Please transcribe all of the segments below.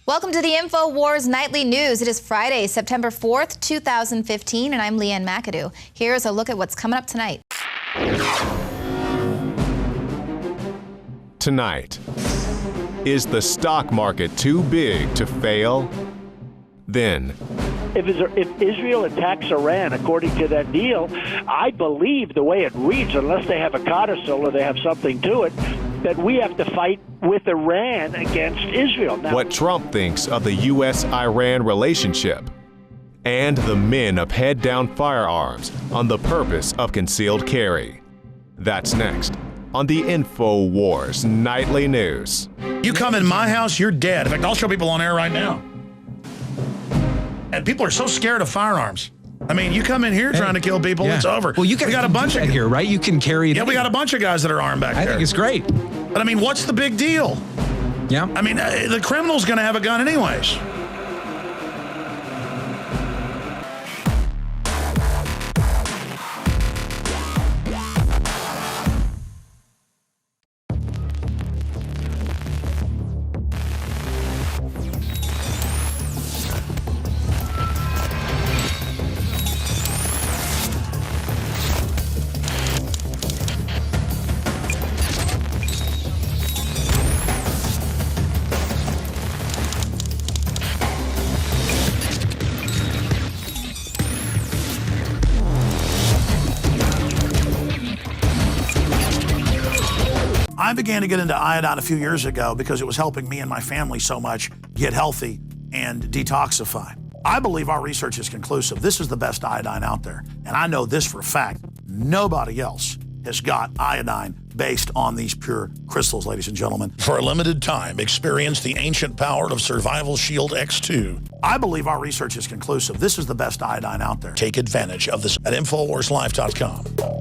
Welcome to the InfoWars Nightly News. It is Friday, September 4th, 2015, and I'm Leanne McAdoo. Here's a look at what's coming up tonight. Tonight, is the stock market too big to fail? Then, If Israel attacks Iran, according to that deal, I believe the way it reads, unless they have a codicil or they have something to it, that we have to fight with Iran against Israel. Now, what Trump thinks of the U.S.-Iran relationship, and the men of head-down firearms on the purpose of concealed carry. That's next on the InfoWars Nightly News. You come in my house, you're dead. In fact, I'll show people on air right now. And people are so scared of firearms. I mean, you come in here trying to kill people, it's over. Well, we got a bunch of here, right? You can carry it. Yeah, we got a bunch of guys that are armed back there. I think it's great. But I mean, what's the big deal? Yeah. I mean, the criminal's going to have a gun anyways. I began to get into iodine a few years ago because it was helping me and my family so much get healthy and detoxify. I believe our research is conclusive. This is the best iodine out there. And I know this for a fact. Nobody else has got iodine based on these pure crystals, ladies and gentlemen. For a limited time, experience the ancient power of Survival Shield X2. I believe our research is conclusive. This is the best iodine out there. Take advantage of this at InfoWarsLife.com.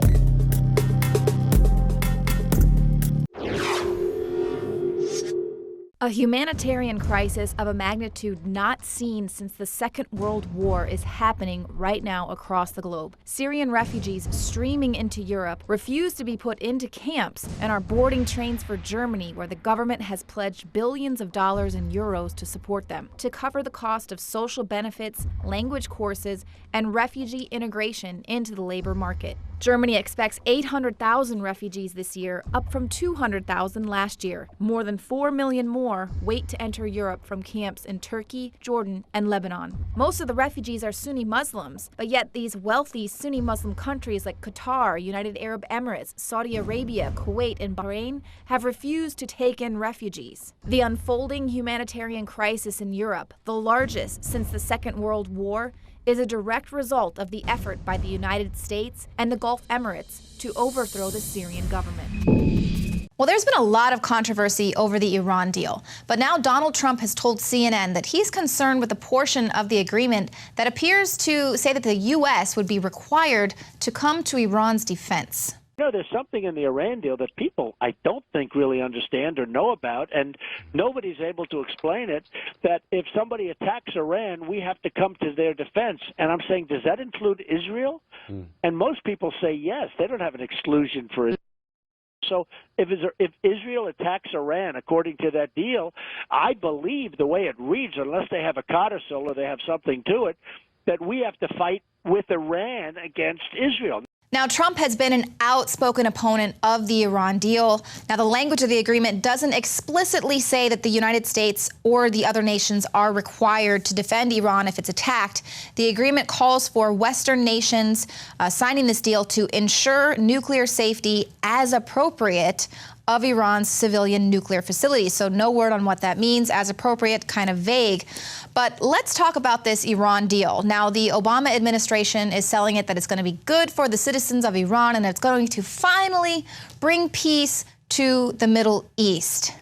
A humanitarian crisis of a magnitude not seen since the Second World War is happening right now across the globe. Syrian refugees streaming into Europe refuse to be put into camps and are boarding trains for Germany, where the government has pledged billions of dollars and euros to support them, to cover the cost of social benefits, language courses, and refugee integration into the labor market. Germany expects 800,000 refugees this year, up from 200,000 last year. More than 4 million more wait to enter Europe from camps in Turkey, Jordan, and Lebanon. Most of the refugees are Sunni Muslims, but yet these wealthy Sunni Muslim countries like Qatar, United Arab Emirates, Saudi Arabia, Kuwait, and Bahrain have refused to take in refugees. The unfolding humanitarian crisis in Europe, the largest since the Second World War, is a direct result of the effort by the United States and the Gulf Emirates to overthrow the Syrian government. Well, there's been a lot of controversy over the Iran deal, but now Donald Trump has told CNN that he's concerned with a portion of the agreement that appears to say that the U.S. would be required to come to Iran's defense. You know, there's something in the Iran deal that people, I don't think, really understand or know about, and nobody's able to explain it, that if somebody attacks Iran, we have to come to their defense. And I'm saying, does that include Israel? And most people say yes. They don't have an exclusion for Israel. So if Israel attacks Iran, according to that deal, I believe the way it reads, unless they have a codicil or they have something to it, that we have to fight with Iran against Israel. Now, Trump has been an outspoken opponent of the Iran deal. Now, the language of the agreement doesn't explicitly say that the United States or the other nations are required to defend Iran if it's attacked. The agreement calls for Western nations signing this deal to ensure nuclear safety as appropriate of Iran's civilian nuclear facilities. So no word on what that means, as appropriate, kind of vague. But let's talk about this Iran deal. Now, the Obama administration is selling it that it's going to be good for the citizens of Iran and it's going to finally bring peace to the Middle East.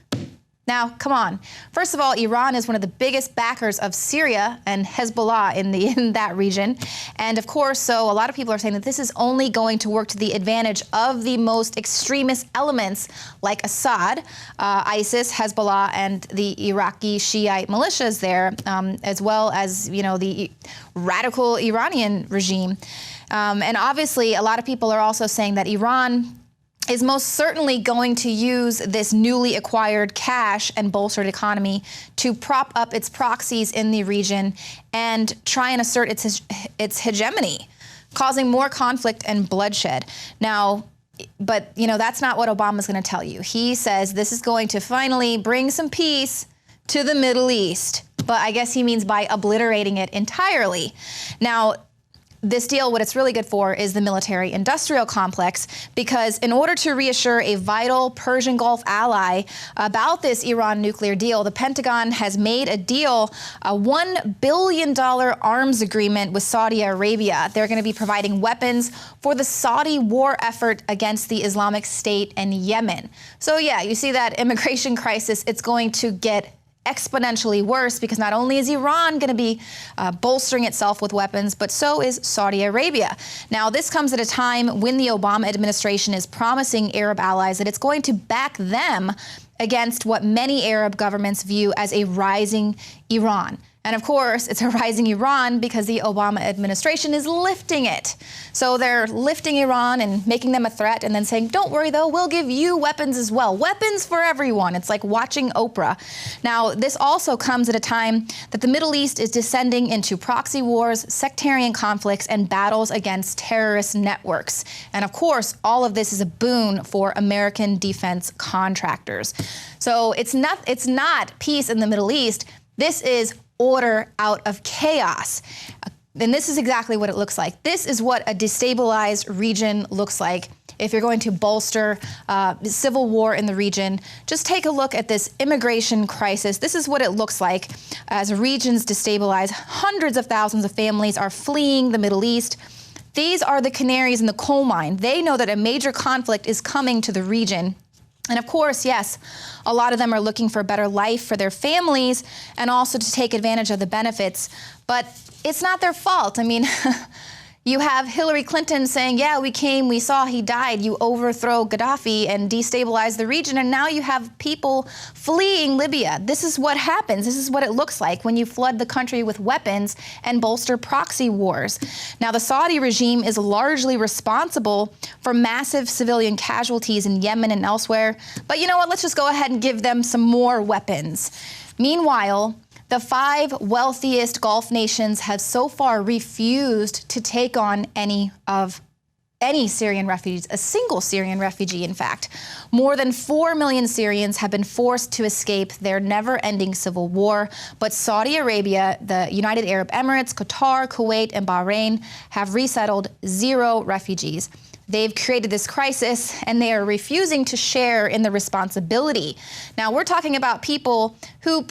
Now, come on. First of all, Iran is one of the biggest backers of Syria and Hezbollah in that region. And of course, so a lot of people are saying that this is only going to work to the advantage of the most extremist elements like Assad, ISIS, Hezbollah, and the Iraqi Shiite militias there, as well as, you know, the radical Iranian regime. And obviously, a lot of people are also saying that Iran is most certainly going to use this newly acquired cash and bolstered economy to prop up its proxies in the region and try and assert its hegemony, causing more conflict and bloodshed. Now, but that's not what Obama's going to tell you. He says this is going to finally bring some peace to the Middle East, but I guess he means by obliterating it entirely. Now, this deal, what it's really good for is the military-industrial complex, because in order to reassure a vital Persian Gulf ally about this Iran nuclear deal, the Pentagon has made a deal, a $1 billion arms agreement with Saudi Arabia. They're going to be providing weapons for the Saudi war effort against the Islamic State and Yemen. So yeah, you see that immigration crisis, it's going to get exponentially worse, because not only is Iran going to be bolstering itself with weapons, but so is Saudi Arabia. Now, this comes at a time when the Obama administration is promising Arab allies that it's going to back them against what many Arab governments view as a rising Iran. And of course, it's a rising Iran because the Obama administration is lifting it. So they're lifting Iran and making them a threat and then saying, don't worry, though, we'll give you weapons as well. Weapons for everyone. It's like watching Oprah. Now, this also comes at a time that the Middle East is descending into proxy wars, sectarian conflicts, and battles against terrorist networks. And of course, all of this is a boon for American defense contractors. So it's not peace in the Middle East. This is order out of chaos. And this is exactly what it looks like. This is what a destabilized region looks like. If you're going to bolster civil war in the region, just take a look at this immigration crisis. This is what it looks like as regions destabilize. Hundreds of thousands of families are fleeing the Middle East. These are the canaries in the coal mine. They know that a major conflict is coming to the region. And of course, yes, a lot of them are looking for a better life for their families and also to take advantage of the benefits. But it's not their fault. I mean, you have Hillary Clinton saying, yeah, we came, we saw, he died. You overthrow Gaddafi and destabilize the region. And now you have people fleeing Libya. This is what happens. This is what it looks like when you flood the country with weapons and bolster proxy wars. Now, the Saudi regime is largely responsible for massive civilian casualties in Yemen and elsewhere. But you know what? Let's just go ahead and give them some more weapons. Meanwhile, the 5 wealthiest Gulf nations have so far refused to take on any Syrian refugees, a single Syrian refugee, in fact. More than 4 million Syrians have been forced to escape their never-ending civil war, but Saudi Arabia, the United Arab Emirates, Qatar, Kuwait, and Bahrain have resettled 0 refugees. They've created this crisis, and they are refusing to share in the responsibility. Now, we're talking about people who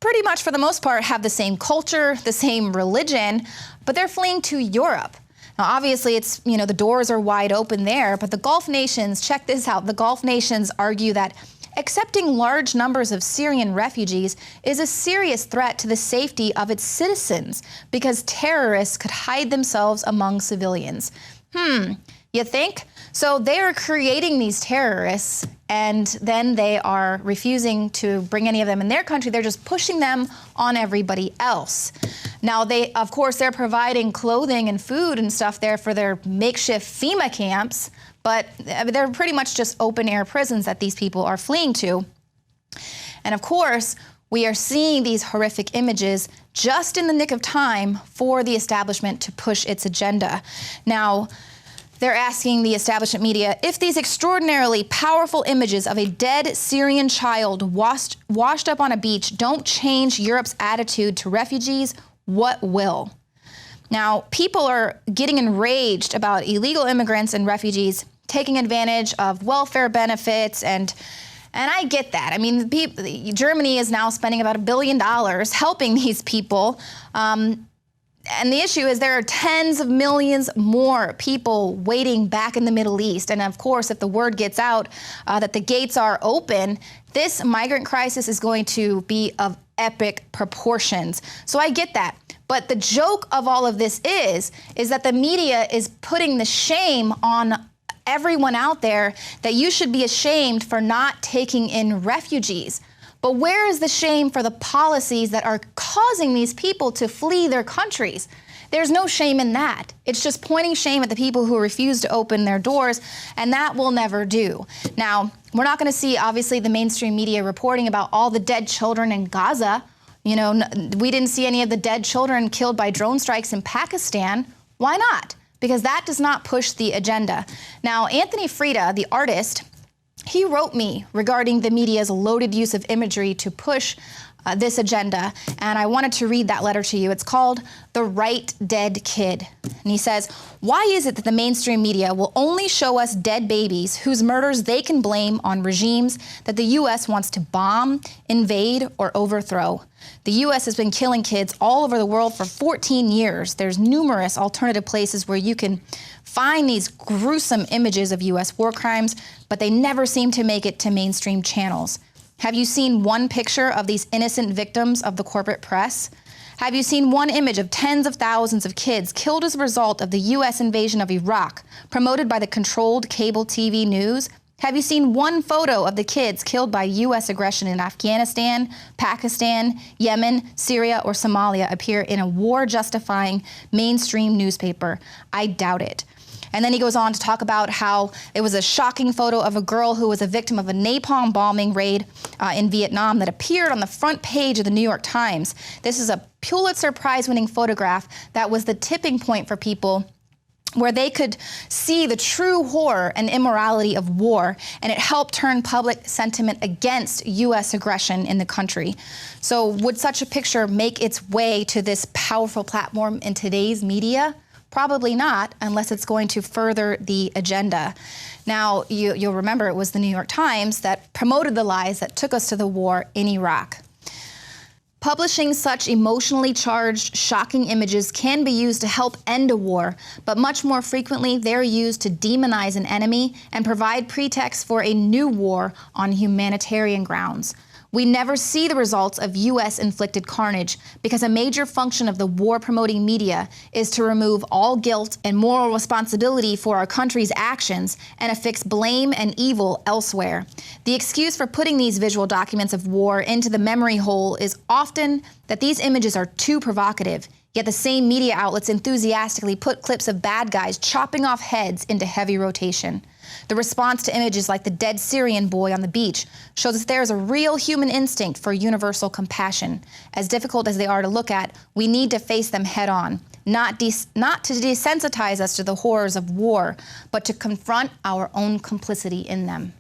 pretty much, for the most part, have the same culture, the same religion, but they're fleeing to Europe. Now, obviously, it's, the doors are wide open there, but the Gulf nations, check this out, the Gulf nations argue that accepting large numbers of Syrian refugees is a serious threat to the safety of its citizens because terrorists could hide themselves among civilians. You think? So they are creating these terrorists, and then they are refusing to bring any of them in their country. They're just pushing them on everybody else. Now, of course, they're providing clothing and food and stuff there for their makeshift FEMA camps, but they're pretty much just open-air prisons that these people are fleeing to. And of course, we are seeing these horrific images just in the nick of time for the establishment to push its agenda. Now, they're asking the establishment media, if these extraordinarily powerful images of a dead Syrian child washed up on a beach don't change Europe's attitude to refugees, what will? Now, people are getting enraged about illegal immigrants and refugees taking advantage of welfare benefits, and I get that. I mean, Germany is now spending about $1 billion helping these people. And the issue is there are tens of millions more people waiting back in the Middle East. And of course, if the word gets out that the gates are open, this migrant crisis is going to be of epic proportions. So I get that. But the joke of all of this is that the media is putting the shame on everyone out there that you should be ashamed for not taking in refugees. But where is the shame for the policies that are causing these people to flee their countries? There's no shame in that. It's just pointing shame at the people who refuse to open their doors, and that will never do. Now, we're not going to see, obviously, the mainstream media reporting about all the dead children in Gaza. You know, we didn't see any of the dead children killed by drone strikes in Pakistan. Why not? Because that does not push the agenda. Now, Anthony Frida, the artist, he wrote me regarding the media's loaded use of imagery to push this agenda, and I wanted to read that letter to you. It's called The Right Dead Kid. And he says, why is it that the mainstream media will only show us dead babies whose murders they can blame on regimes that the U.S. wants to bomb, invade, or overthrow? The U.S. has been killing kids all over the world for 14 years. There's numerous alternative places where you can find these gruesome images of U.S. war crimes, but they never seem to make it to mainstream channels. Have you seen one picture of these innocent victims of the corporate press? Have you seen one image of tens of thousands of kids killed as a result of the U.S. invasion of Iraq, promoted by the controlled cable TV news? Have you seen one photo of the kids killed by U.S. aggression in Afghanistan, Pakistan, Yemen, Syria, or Somalia appear in a war-justifying mainstream newspaper? I doubt it. And then he goes on to talk about how it was a shocking photo of a girl who was a victim of a napalm bombing raid in Vietnam that appeared on the front page of the New York Times. This is a Pulitzer Prize-winning photograph that was the tipping point for people, where they could see the true horror and immorality of war, and it helped turn public sentiment against U.S. aggression in the country. So would such a picture make its way to this powerful platform in today's media? Probably not, unless it's going to further the agenda. Now, you'll remember it was the New York Times that promoted the lies that took us to the war in Iraq. Publishing such emotionally charged, shocking images can be used to help end a war, but much more frequently they're used to demonize an enemy and provide pretext for a new war on humanitarian grounds. We never see the results of U.S.-inflicted carnage because a major function of the war-promoting media is to remove all guilt and moral responsibility for our country's actions and affix blame and evil elsewhere. The excuse for putting these visual documents of war into the memory hole is often that these images are too provocative, yet the same media outlets enthusiastically put clips of bad guys chopping off heads into heavy rotation. The response to images like the dead Syrian boy on the beach shows that there is a real human instinct for universal compassion. As difficult as they are to look at, we need to face them head on, not to desensitize us to the horrors of war, but to confront our own complicity in them.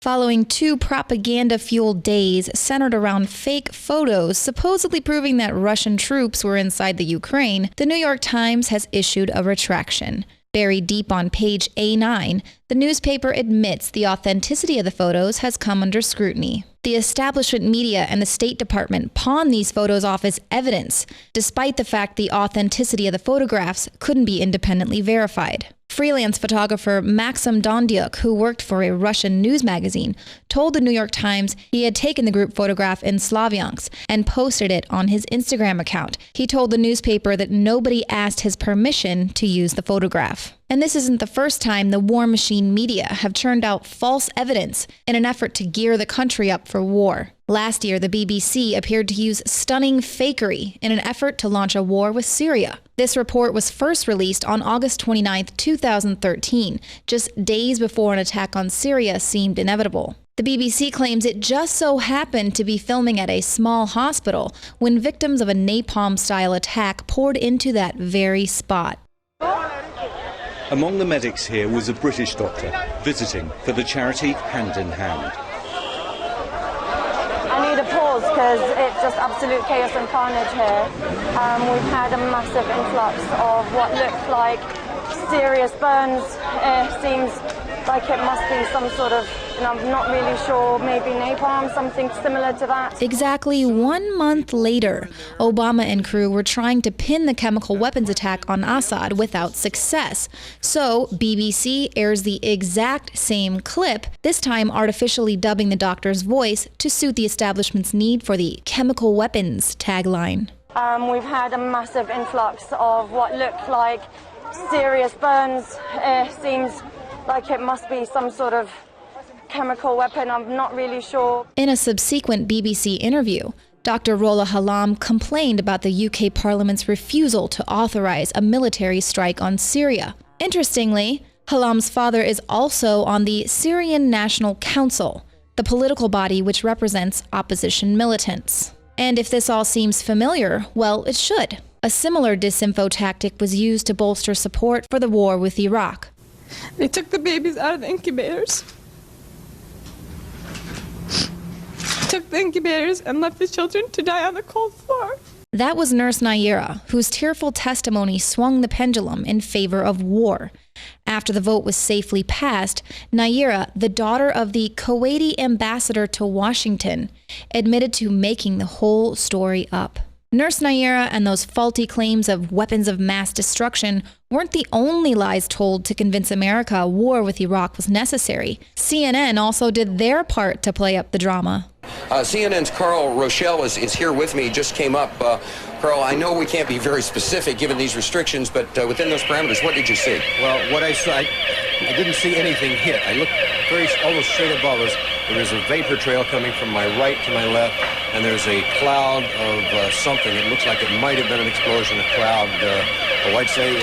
Following 2 propaganda-fueled days centered around fake photos supposedly proving that Russian troops were inside the Ukraine, the New York Times has issued a retraction. Buried deep on page A9, the newspaper admits the authenticity of the photos has come under scrutiny. The establishment media and the State Department pawned these photos off as evidence, despite the fact the authenticity of the photographs couldn't be independently verified. Freelance photographer Maxim Dondiuk, who worked for a Russian news magazine, told the New York Times he had taken the group photograph in Slavyansk and posted it on his Instagram account. He told the newspaper that nobody asked his permission to use the photograph. And this isn't the first time the war machine media have churned out false evidence in an effort to gear the country up for war. Last year, the BBC appeared to use stunning fakery in an effort to launch a war with Syria. This report was first released on August 29, 2013, just days before an attack on Syria seemed inevitable. The BBC claims it just so happened to be filming at a small hospital when victims of a napalm-style attack poured into that very spot. Among the medics here was a British doctor visiting for the charity Hand in Hand. I need a pause because it's just absolute chaos and carnage here. We've had a massive influx of what looks like serious burns. It seems like it must be some sort of, I'm not really sure, maybe napalm, something similar to that. Exactly 1 month later, Obama and crew were trying to pin the chemical weapons attack on Assad without success. So BBC airs the exact same clip, this time artificially dubbing the doctor's voice to suit the establishment's need for the chemical weapons tagline. We've had a massive influx of what looks like serious burns. It seems like it must be some sort of chemical weapon, I'm not really sure. In a subsequent BBC interview, Dr. Rola Halam complained about the UK Parliament's refusal to authorize a military strike on Syria. Interestingly, Halam's father is also on the Syrian National Council, the political body which represents opposition militants. And if this all seems familiar, well, it should. A similar disinfo tactic was used to bolster support for the war with Iraq. They took the babies out of the incubators. Took the incubators and left the children to die on the cold floor. That was Nurse Nayera, whose tearful testimony swung the pendulum in favor of war. After the vote was safely passed, Nayera, the daughter of the Kuwaiti ambassador to Washington, admitted to making the whole story up. Nurse Nayera and those faulty claims of weapons of mass destruction weren't the only lies told to convince America a war with Iraq was necessary. CNN also did their part to play up the drama. CNN's Carl Rochelle is here with me, just came up. Carl, I know we can't be very specific given these restrictions, but within those parameters, what did you see? Well, what I saw, I didn't see anything hit. I looked almost straight above us. There is a vapor trail coming from my right to my left, and there's a cloud of something. It looks like it might have been an explosion, a cloud. I'd say...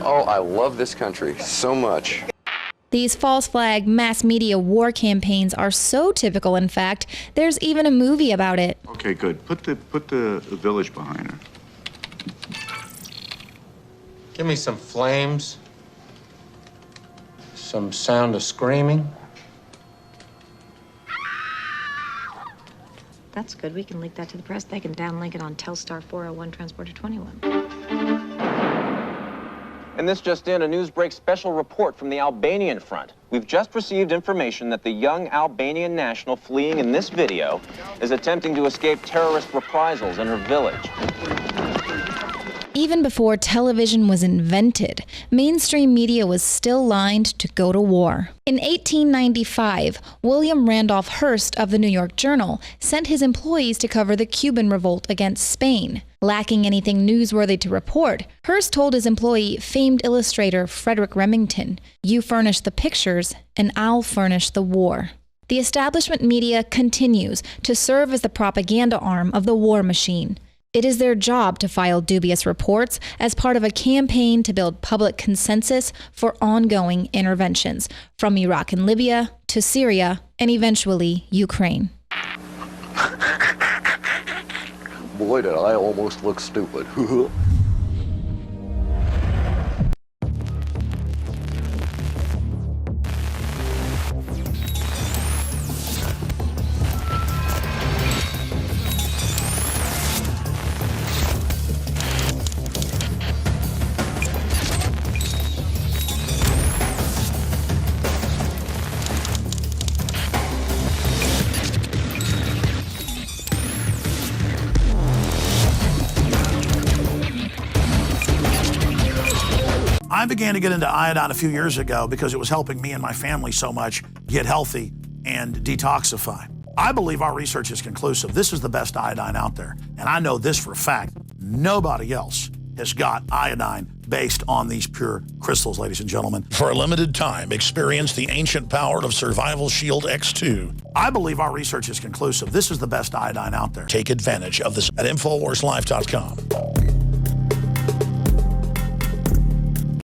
Oh, I love this country so much. These false flag mass media war campaigns are so typical, in fact, there's even a movie about it. Okay, good. Put the village behind her. Give me some flames, some sound of screaming. That's good. We can link that to the press. They can downlink it on Telstar 401 Transporter 21. And this just in, a Newsbreak special report from the Albanian front. We've just received information that the young Albanian national fleeing in this video is attempting to escape terrorist reprisals in her village. Even before television was invented, mainstream media was still lined to go to war. In 1895, William Randolph Hearst of the New York Journal sent his employees to cover the Cuban revolt against Spain. Lacking anything newsworthy to report, Hearst told his employee, famed illustrator Frederick Remington, "You furnish the pictures, and I'll furnish the war." The establishment media continues to serve as the propaganda arm of the war machine. It is their job to file dubious reports as part of a campaign to build public consensus for ongoing interventions, from Iraq and Libya to Syria and eventually Ukraine. Boy, did I almost look stupid. I began to get into iodine a few years ago because it was helping me and my family so much get healthy and detoxify. I believe our research is conclusive. This is the best iodine out there. And I know this for a fact. Nobody else has got iodine based on these pure crystals, ladies and gentlemen. For a limited time, experience the ancient power of Survival Shield X2. I believe our research is conclusive. This is the best iodine out there. Take advantage of this at InfoWarsLife.com.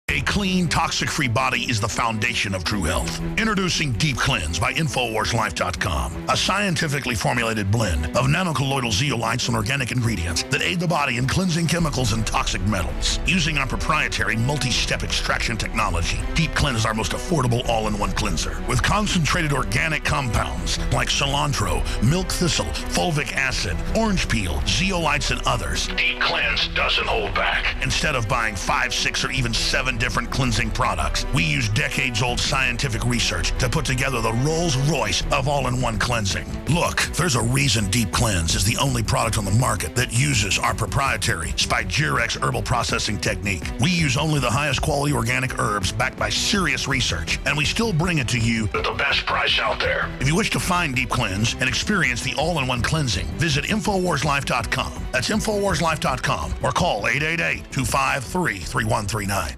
A clean, toxic-free body is the foundation of true health. Introducing Deep Cleanse by InfoWarsLife.com, a scientifically formulated blend of nanocolloidal zeolites and organic ingredients that aid the body in cleansing chemicals and toxic metals. Using our proprietary multi-step extraction technology, Deep Cleanse is our most affordable all-in-one cleanser. With concentrated organic compounds like cilantro, milk thistle, fulvic acid, orange peel, zeolites, and others, Deep Cleanse doesn't hold back. Instead of buying 5, 6, or even 7 different different cleansing products. We use decades-old scientific research to put together the Rolls-Royce of all-in-one cleansing. Look, there's a reason Deep Cleanse is the only product on the market that uses our proprietary Spigyrex herbal processing technique. We use only the highest quality organic herbs backed by serious research, and we still bring it to you at the best price out there. If you wish to find Deep Cleanse and experience the all-in-one cleansing, visit InfoWarsLife.com. That's InfoWarsLife.com or call 888-253-3139.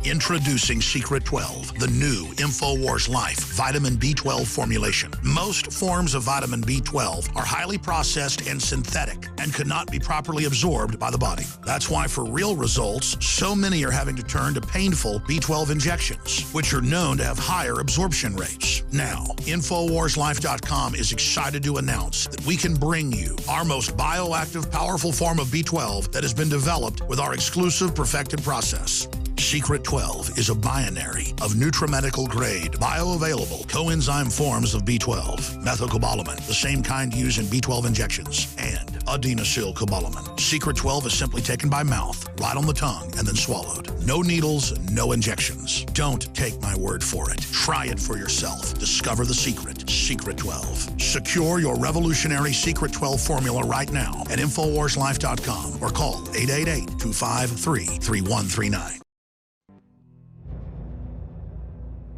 Introducing Secret 12, the new InfoWars Life vitamin B12 formulation. Most forms of vitamin B12 are highly processed and synthetic and could not be properly absorbed by the body. That's why for real results, so many are having to turn to painful B12 injections, which are known to have higher absorption rates. Now, InfoWarsLife.com is excited to announce that we can bring you our most bioactive, powerful form of B12 that has been developed with our exclusive perfected process. Secret 12 is a binary of nutramedical grade, bioavailable coenzyme forms of B12, methylcobalamin, the same kind used in B12 injections, and adenosylcobalamin. Secret 12 is simply taken by mouth, right on the tongue, and then swallowed. No needles, no injections. Don't take my word for it. Try it for yourself. Discover the secret. Secret 12. Secure your revolutionary Secret 12 formula right now at InfoWarsLife.com or call 888-253-3139.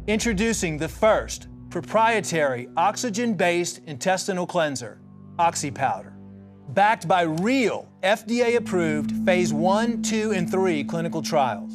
Introducing the first proprietary oxygen-based intestinal cleanser, OxyPowder. Backed by real FDA-approved phase 1, 2, and 3 clinical trials.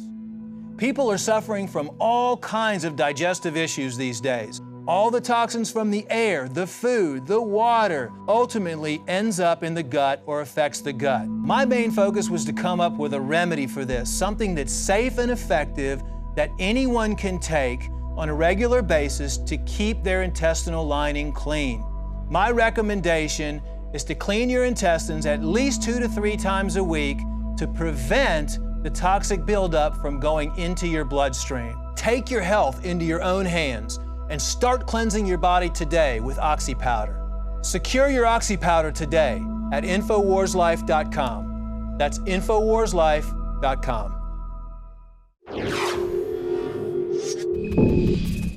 People are suffering from all kinds of digestive issues these days. All the toxins from the air, the food, the water, ultimately ends up in the gut or affects the gut. My main focus was to come up with a remedy for this, something that's safe and effective that anyone can take on a regular basis to keep their intestinal lining clean. My recommendation is to clean your intestines at least 2 to 3 times a week to prevent the toxic buildup from going into your bloodstream. Take your health into your own hands and start cleansing your body today with OxyPowder. Secure your OxyPowder today at InfoWarsLife.com. That's InfoWarsLife.com.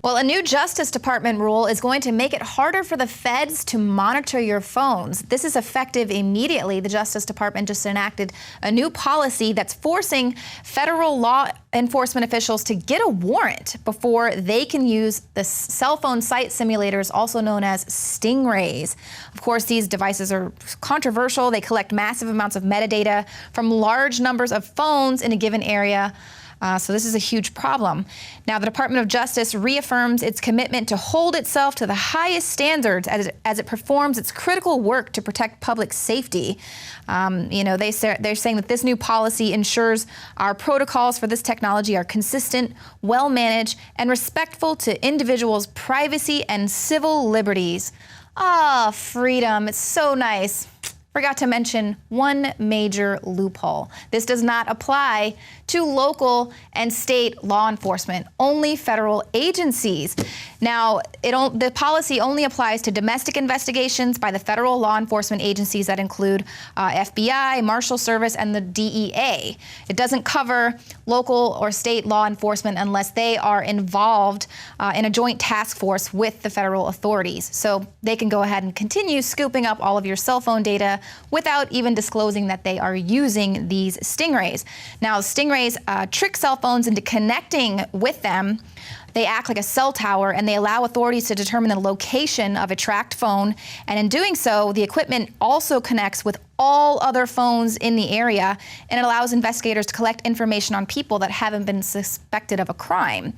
Well, a new Justice Department rule is going to make it harder for the feds to monitor your phones. This is effective immediately. The Justice Department just enacted a new policy that's forcing federal law enforcement officials to get a warrant before they can use the cell phone site simulators, also known as stingrays. Of course, these devices are controversial. They collect massive amounts of metadata from large numbers of phones in a given area. So this is a huge problem. Now, the Department of Justice reaffirms its commitment to hold itself to the highest standards as it performs its critical work to protect public safety. They're saying that this new policy ensures our protocols for this technology are consistent, well-managed, and respectful to individuals' privacy and civil liberties. Ah, freedom. It's so nice. Forgot to mention one major loophole. This does not apply to local and state law enforcement, only federal agencies. Now, the policy only applies to domestic investigations by the federal law enforcement agencies that include FBI, Marshal Service, and the DEA. It doesn't cover local or state law enforcement unless they are involved in a joint task force with the federal authorities. So they can go ahead and continue scooping up all of your cell phone data without even disclosing that they are using these stingrays. Now, stingrays trick cell phones into connecting with them. They act like a cell tower, and they allow authorities to determine the location of a tracked phone. And in doing so, the equipment also connects with all other phones in the area, and it allows investigators to collect information on people that haven't been suspected of a crime.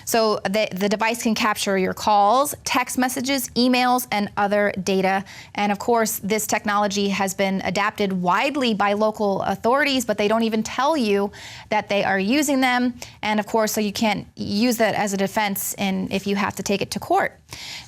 So the device can capture your calls, text messages, emails, and other data. And of course, this technology has been adapted widely by local authorities, but they don't even tell you that they are using them. And of course, so you can't use that as a defense if you have to take it to court.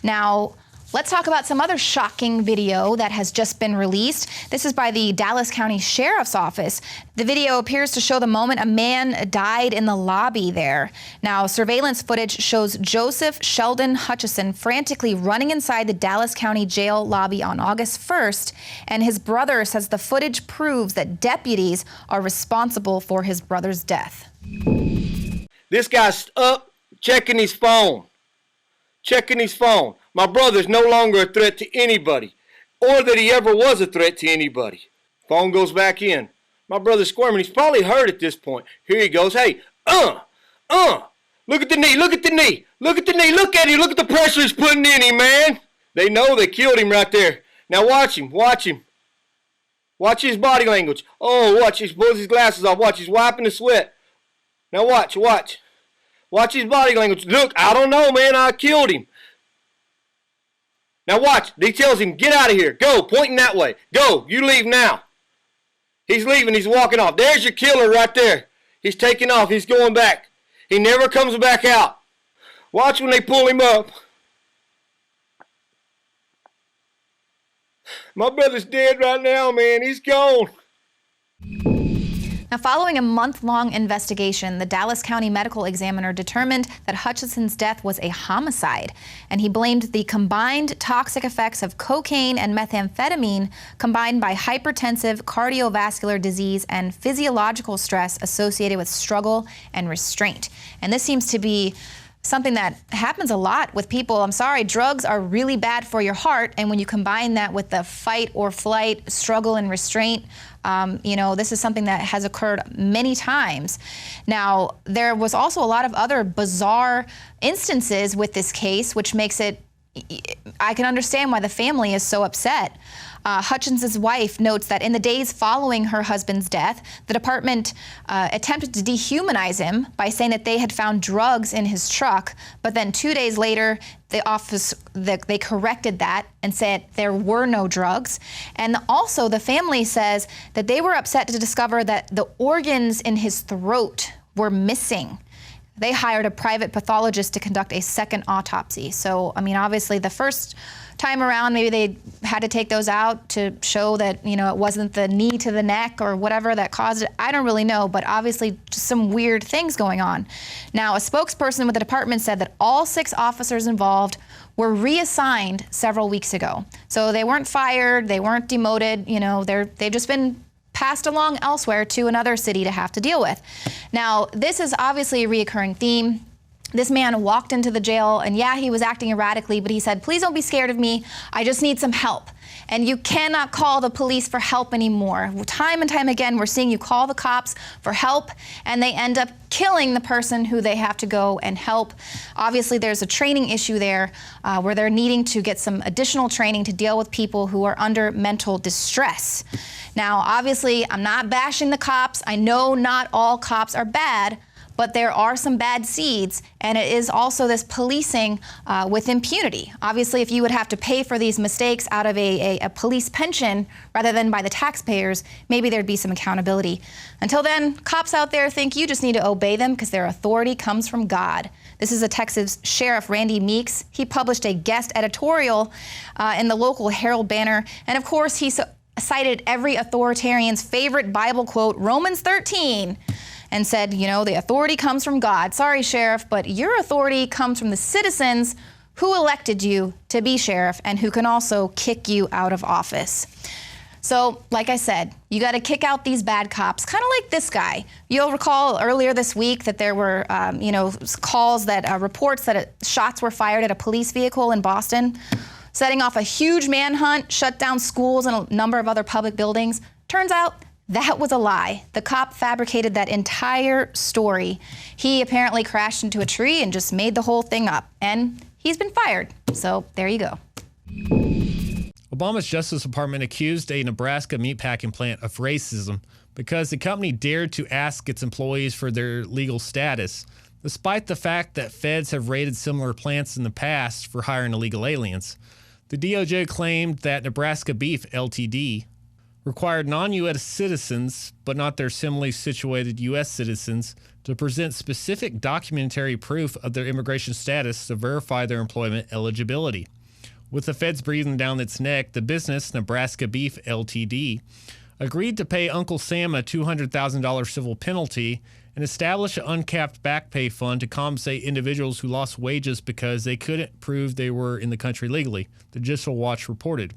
Now, let's talk about some other shocking video that has just been released. This is by the Dallas County Sheriff's Office. The video appears to show the moment a man died in the lobby there. Now, surveillance footage shows Joseph Sheldon Hutchison frantically running inside the Dallas County Jail lobby on August 1st, and his brother says the footage proves that deputies are responsible for his brother's death. This guy's up checking his phone. My brother's no longer a threat to anybody, or that he ever was a threat to anybody. Phone goes back in. My brother's squirming. He's probably hurt at this point. Here he goes. Hey, look at the knee, look at the knee. Look at the knee, look at him. Look at the pressure he's putting in him, man. They know they killed him right there. Now watch him. Watch his body language. Oh, watch. He pulls his glasses off. Watch, he's wiping the sweat. Now watch. Watch his body language. Look, I don't know, man. I killed him. Now watch. He tells him, get out of here. Go, pointing that way. Go, you leave now. He's leaving. He's walking off. There's your killer right there. He's taking off. He's going back. He never comes back out. Watch when they pull him up. My brother's dead right now, man. He's gone. Now, following a month-long investigation, the Dallas County Medical Examiner determined that Hutchinson's death was a homicide, and he blamed the combined toxic effects of cocaine and methamphetamine combined by hypertensive cardiovascular disease and physiological stress associated with struggle and restraint. And this seems to be something that happens a lot with people. I'm sorry, drugs are really bad for your heart, and when you combine that with the fight or flight, struggle and restraint, this is something that has occurred many times. Now, there was also a lot of other bizarre instances with this case, which makes it, I can understand why the family is so upset. Hutchinson's wife notes that in the days following her husband's death, the department attempted to dehumanize him by saying that they had found drugs in his truck, but then 2 days later, they corrected that and said there were no drugs. And also the family says that they were upset to discover that the organs in his throat were missing. They hired a private pathologist to conduct a second autopsy. So, I mean, obviously the first time around, maybe they had to take those out to show that, it wasn't the knee to the neck or whatever that caused it. I don't really know, but obviously just some weird things going on. Now, a spokesperson with the department said that all 6 officers involved were reassigned several weeks ago. So they weren't fired, they weren't demoted, they've just been passed along elsewhere to another city to have to deal with. Now, this is obviously a reoccurring theme. This man walked into the jail, and yeah, he was acting erratically, but he said, please don't be scared of me. I just need some help. And you cannot call the police for help anymore. Time and time again, we're seeing you call the cops for help, and they end up killing the person who they have to go and help. Obviously, there's a training issue there where they're needing to get some additional training to deal with people who are under mental distress. Now, obviously, I'm not bashing the cops. I know not all cops are bad, but there are some bad seeds, and it is also this policing with impunity. Obviously, if you would have to pay for these mistakes out of a police pension rather than by the taxpayers, maybe there'd be some accountability. Until then, cops out there think you just need to obey them because their authority comes from God. This is a Texas Sheriff, Randy Meeks. He published a guest editorial in the local Herald Banner, and of course, he cited every authoritarian's favorite Bible quote, Romans 13, and said, the authority comes from God. Sorry, Sheriff, but your authority comes from the citizens who elected you to be sheriff and who can also kick you out of office. So, like I said, you got to kick out these bad cops, kind of like this guy. You'll recall earlier this week that there were, calls that reports that shots were fired at a police vehicle in Boston, setting off a huge manhunt, shut down schools and a number of other public buildings. Turns out that was a lie. The cop fabricated that entire story. He apparently crashed into a tree and just made the whole thing up. And he's been fired. So there you go. Obama's Justice Department accused a Nebraska meatpacking plant of racism because the company dared to ask its employees for their legal status, despite the fact that feds have raided similar plants in the past for hiring illegal aliens. The DOJ claimed that Nebraska Beef Ltd. required non-U.S. citizens, but not their similarly situated U.S. citizens, to present specific documentary proof of their immigration status to verify their employment eligibility. With the feds breathing down its neck, the business, Nebraska Beef Ltd., agreed to pay Uncle Sam a $200,000 civil penalty and establish an uncapped back pay fund to compensate individuals who lost wages because they couldn't prove they were in the country legally, the Judicial Watch reported.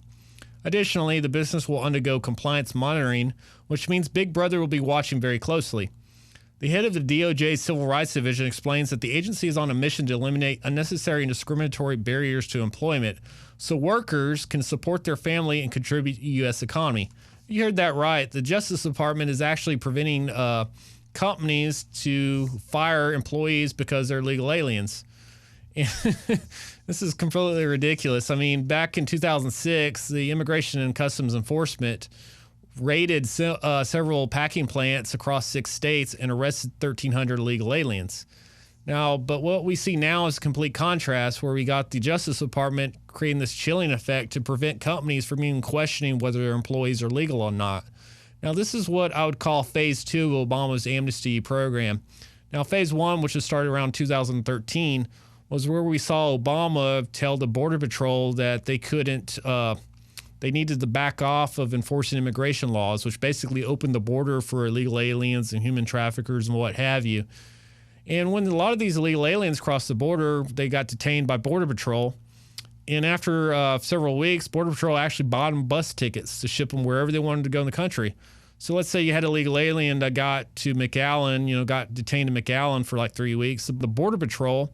Additionally, the business will undergo compliance monitoring, which means Big Brother will be watching very closely. The head of the DOJ Civil Rights Division explains that the agency is on a mission to eliminate unnecessary and discriminatory barriers to employment so workers can support their family and contribute to the U.S. economy. You heard that right. The Justice Department is actually preventing companies to fire employees because they're illegal aliens. This is completely ridiculous. I mean, back in 2006, the Immigration and Customs Enforcement raided several packing plants across 6 states and arrested 1,300 illegal aliens. Now, but what we see now is a complete contrast, where we got the Justice Department creating this chilling effect to prevent companies from even questioning whether their employees are legal or not. Now, this is what I would call phase 2 of Obama's amnesty program. Now, phase 1, which was started around 2013, was where we saw Obama tell the Border Patrol that they couldn't, they needed to back off of enforcing immigration laws, which basically opened the border for illegal aliens and human traffickers and what have you. And when a lot of these illegal aliens crossed the border, they got detained by Border Patrol. And after several weeks, Border Patrol actually bought them bus tickets to ship them wherever they wanted to go in the country. So let's say you had an illegal alien that got to McAllen, got detained in McAllen for like 3 weeks. The Border Patrol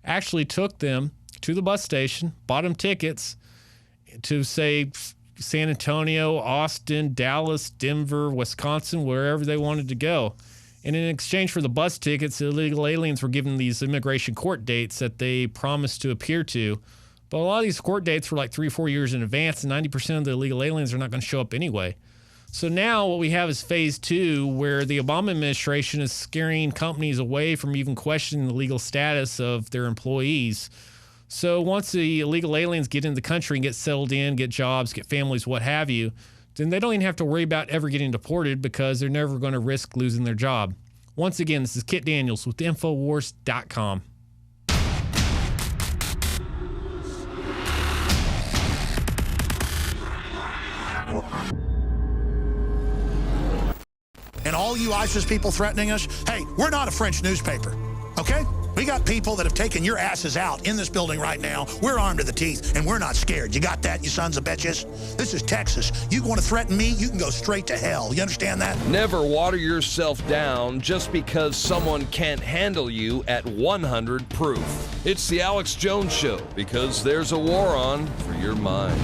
actually took them to the bus station, bought them tickets to, say, San Antonio, Austin, Dallas, Denver, Wisconsin, wherever they wanted to go. And in exchange for the bus tickets, the illegal aliens were given these immigration court dates that they promised to appear to. But a lot of these court dates were like 3 or 4 years in advance, and 90% of the illegal aliens are not going to show up anyway. So now what we have is phase 2, where the Obama administration is scaring companies away from even questioning the legal status of their employees. So once the illegal aliens get into the country and get settled in, get jobs, get families, what have you, then they don't even have to worry about ever getting deported because they're never going to risk losing their job. Once again, this is Kit Daniels with InfoWars.com. And all you ISIS people threatening us, hey, we're not a French newspaper, okay? We got people that have taken your asses out in this building right now. We're armed to the teeth, and we're not scared. You got that, you sons of bitches? This is Texas. You want to threaten me, you can go straight to hell. You understand that? Never water yourself down just because someone can't handle you at 100 proof. It's the Alex Jones Show, because there's a war on for your mind.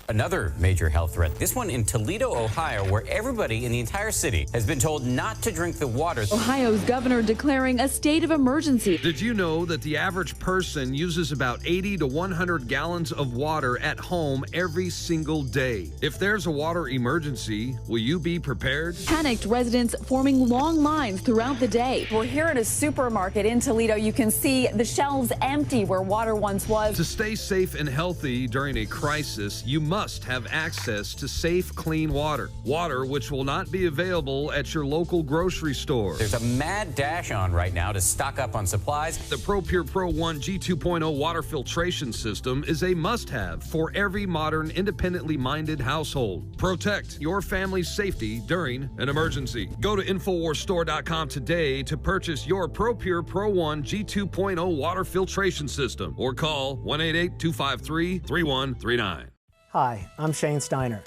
Another major health threat, this one in Toledo, Ohio, where everybody in the entire city has been told not to drink the water. Ohio's governor declaring a state of emergency. Did you know that the average person uses about 80 to 100 gallons of water at home every single day? If there's a water emergency, will you be prepared? Panicked residents forming long lines throughout the day. We're here at a supermarket in Toledo. You can see the shelves empty where water once was. To stay safe and healthy during a crisis, you must have access to safe, clean water. Water which will not be available at your local grocery store. There's a mad dash on right now to stock up on supplies. The ProPure Pro 1 G2.0 water filtration system is a must-have for every modern, independently minded household. Protect your family's safety during an emergency. Go to InfoWarsStore.com today to purchase your ProPure Pro 1 G2.0 water filtration system, or call 1-888-253-3139. Hi, I'm Shane Steiner.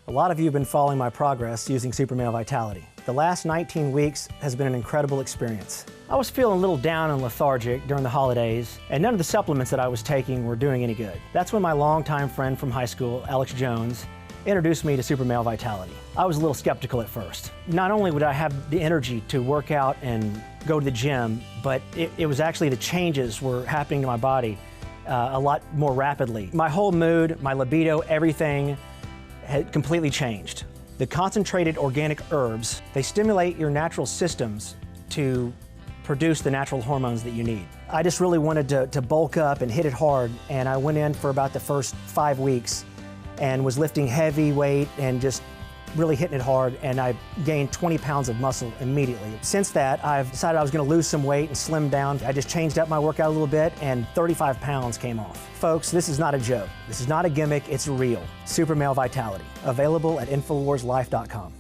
A lot of you have been following my progress using Super Male Vitality. The last 19 weeks has been an incredible experience. I was feeling a little down and lethargic during the holidays, and none of the supplements that I was taking were doing any good. That's when my longtime friend from high school, Alex Jones, introduced me to Super Male Vitality. I was a little skeptical at first. Not only would I have the energy to work out and go to the gym, but it was actually the changes were happening to my body a lot more rapidly. My whole mood, my libido, everything had completely changed. The concentrated organic herbs, they stimulate your natural systems to produce the natural hormones that you need. I just really wanted to bulk up and hit it hard, and I went in for about the first 5 weeks and was lifting heavy weight and just really hitting it hard, and I gained 20 pounds of muscle immediately. Since that, I've decided I was going to lose some weight and slim down. I just changed up my workout a little bit, and 35 pounds came off. Folks, this is not a joke. This is not a gimmick, it's real. Super Male Vitality, available at InfoWarsLife.com.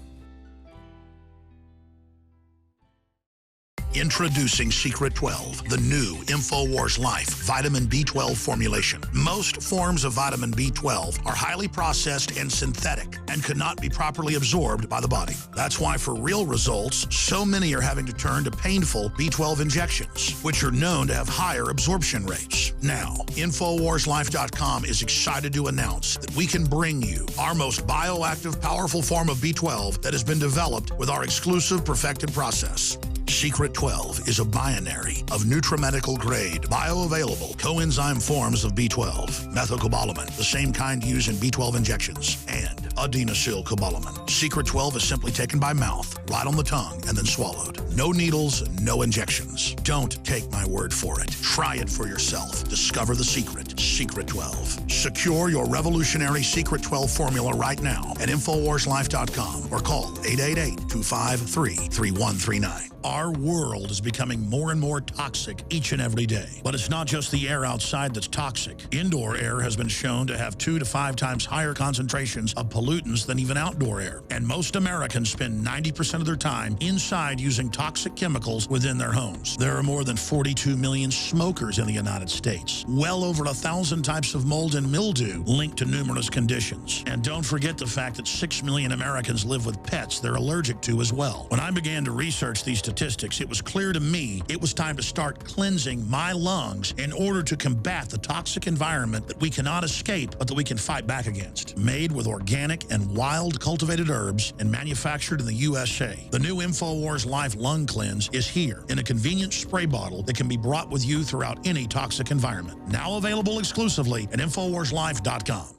Introducing Secret 12, the new InfoWars Life vitamin B12 formulation. Most forms of vitamin B12 are highly processed and synthetic and could not be properly absorbed by the body. That's why for real results, so many are having to turn to painful B12 injections, which are known to have higher absorption rates. Now, InfoWarsLife.com is excited to announce that we can bring you our most bioactive, powerful form of B12 that has been developed with our exclusive perfected process. Secret 12 is a binary of nutramedical-grade, bioavailable coenzyme forms of B12, methylcobalamin, the same kind used in B12 injections, and adenosylcobalamin. Secret 12 is simply taken by mouth, right on the tongue, and then swallowed. No needles, no injections. Don't take my word for it. Try it for yourself. Discover the secret. Secret 12. Secure your revolutionary Secret 12 formula right now at InfoWarsLife.com or call 888-253-3139. Our world is becoming more and more toxic each and every day. But it's not just the air outside that's toxic. Indoor air has been shown to have 2 to 5 times higher concentrations of pollutants than even outdoor air. And most Americans spend 90% of their time inside using toxic chemicals within their homes. There are more than 42 million smokers in the United States. Well over 1,000 types of mold and mildew linked to numerous conditions. And don't forget the fact that 6 million Americans live with pets they're allergic to as well. When I began to research these statistics, it was clear to me it was time to start cleansing my lungs in order to combat the toxic environment that we cannot escape but that we can fight back against. Made with organic and wild cultivated herbs and manufactured in the USA, the new InfoWars Life Lung Cleanse is here in a convenient spray bottle that can be brought with you throughout any toxic environment. Now available exclusively at InfoWarsLife.com.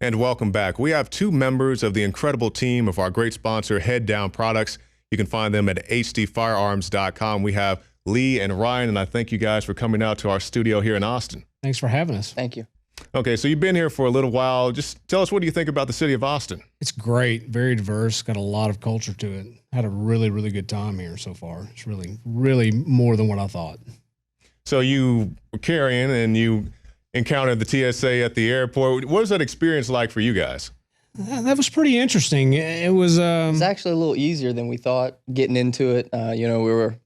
And welcome back. We have 2 members of the incredible team of our great sponsor, Head Down Products. You can find them at hdfirearms.com. We have Lee and Ryan, and I thank you guys for coming out to our studio here in Austin. Thanks for having us. Thank you. Okay, so you've been here for a little while. Just tell us, what do you think about the city of Austin? It's great, very diverse, got a lot of culture to it. Had a really, really good time here so far. It's really, really more than what I thought. So you were carrying and you encountered the TSA at the airport. What was that experience like for you guys? That was pretty interesting. It was actually a little easier than we thought getting into it. We were,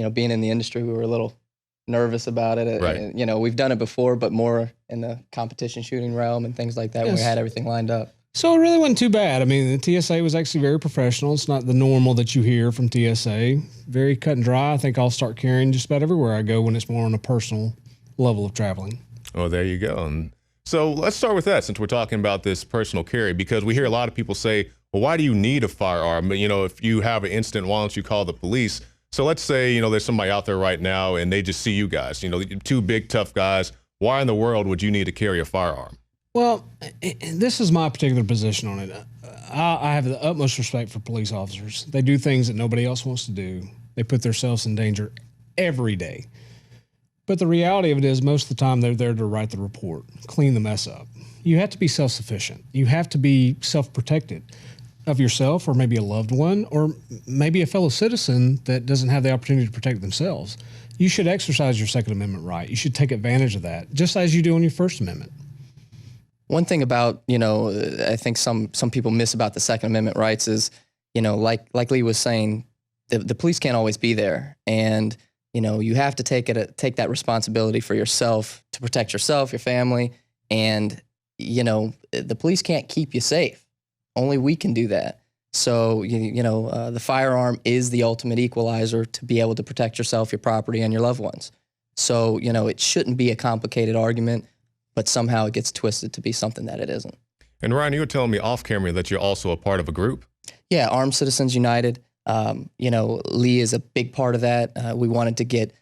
being in the industry, we were a little nervous about it. Right. We've done it before, but more in the competition shooting realm and things like that. Yes. When we had everything lined up. So it really wasn't too bad. I mean, the TSA was actually very professional. It's not the normal that you hear from TSA. Very cut and dry. I think I'll start carrying just about everywhere I go when it's more on a personal level of traveling. Oh, there you go. And so let's start with that, since we're talking about this personal carry, because we hear a lot of people say, well, why do you need a firearm? If you have an incident, why don't you call the police? So let's say, there's somebody out there right now and they just see you guys, 2 big, tough guys. Why in the world would you need to carry a firearm? Well, this is my particular position on it. I have the utmost respect for police officers. They do things that nobody else wants to do. They put themselves in danger every day. But the reality of it is, most of the time they're there to write the report, clean the mess up. You have to be self-sufficient. You have to be self-protected of yourself, or maybe a loved one, or maybe a fellow citizen that doesn't have the opportunity to protect themselves. You should exercise your Second Amendment right. You should take advantage of that, just as you do on your First Amendment. One thing about, I think some people miss about the Second Amendment rights is, like Lee was saying, the police can't always be there. And you have to take that responsibility for yourself to protect yourself, your family, and the police can't keep you safe. Only we can do that. So the firearm is the ultimate equalizer to be able to protect yourself, your property, and your loved ones. So it shouldn't be a complicated argument, but somehow it gets twisted to be something that it isn't. And Ryan, you were telling me off camera that you're also a part of a group. Yeah, Armed Citizens United. Lee is a big part of that. We wanted to get,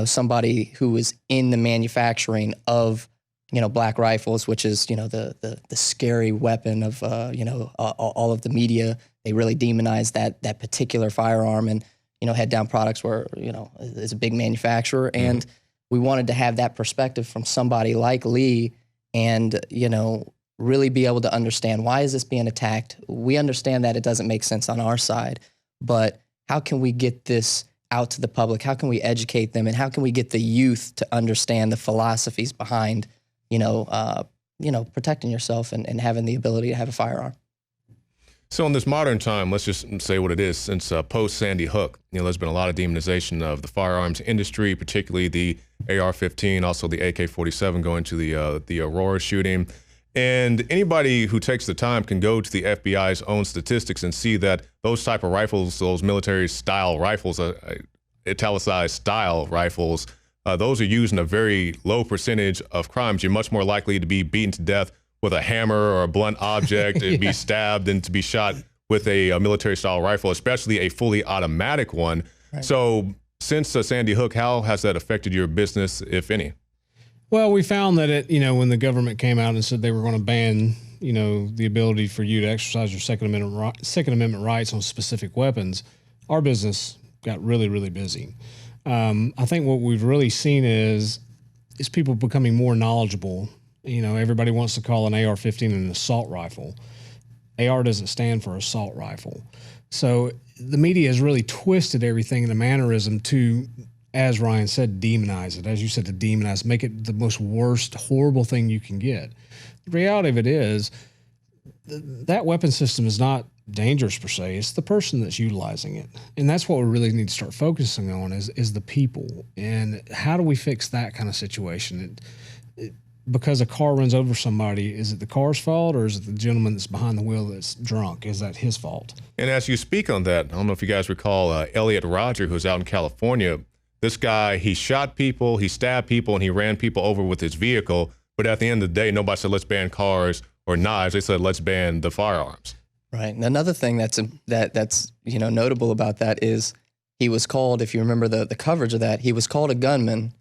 somebody who was in the manufacturing of, black rifles, which is, the scary weapon of, all of the media. They really demonize that particular firearm, and, Head Down Products is a big manufacturer. Mm-hmm. And we wanted to have that perspective from somebody like Lee and, really be able to understand, why is this being attacked? We understand that it doesn't make sense on our side. But how can we get this out to the public? How can we educate them? And how can we get the youth to understand the philosophies behind, protecting yourself and having the ability to have a firearm? So in this modern time, let's just say what it is. Since post-Sandy Hook, there's been a lot of demonization of the firearms industry, particularly the AR-15, also the AK-47 going to the Aurora shooting. And anybody who takes the time can go to the FBI's own statistics and see that those type of rifles, those military-style rifles, italicized style rifles, those are used in a very low percentage of crimes. You're much more likely to be beaten to death with a hammer or a blunt object, and be stabbed than to be shot with a military-style rifle, especially a fully automatic one. Right. So since Sandy Hook, how has that affected your business, if any? Well, we found that when the government came out and said they were going to ban, the ability for you to exercise your Second Amendment rights on specific weapons, our business got really, really busy. I think what we've really seen is people becoming more knowledgeable. Everybody wants to call an AR-15 an assault rifle. AR doesn't stand for assault rifle. So the media has really twisted everything in a mannerism to, as Ryan said, demonize it. As you said, to demonize, make it the most worst, horrible thing you can get. The reality of it is that weapon system is not dangerous per se. It's the person that's utilizing it. And that's what we really need to start focusing on is the people. And how do we fix that kind of situation? Because a car runs over somebody, is it the car's fault or is it the gentleman that's behind the wheel that's drunk? Is that his fault? And as you speak on that, I don't know if you guys recall Elliot Rodger, who's out in California. This guy, he shot people, he stabbed people, and he ran people over with his vehicle. But at the end of the day, nobody said, let's ban cars or knives. They said, let's ban the firearms. Right. And another thing that's notable about that is he was called, if you remember the coverage of that, he was called a gunman,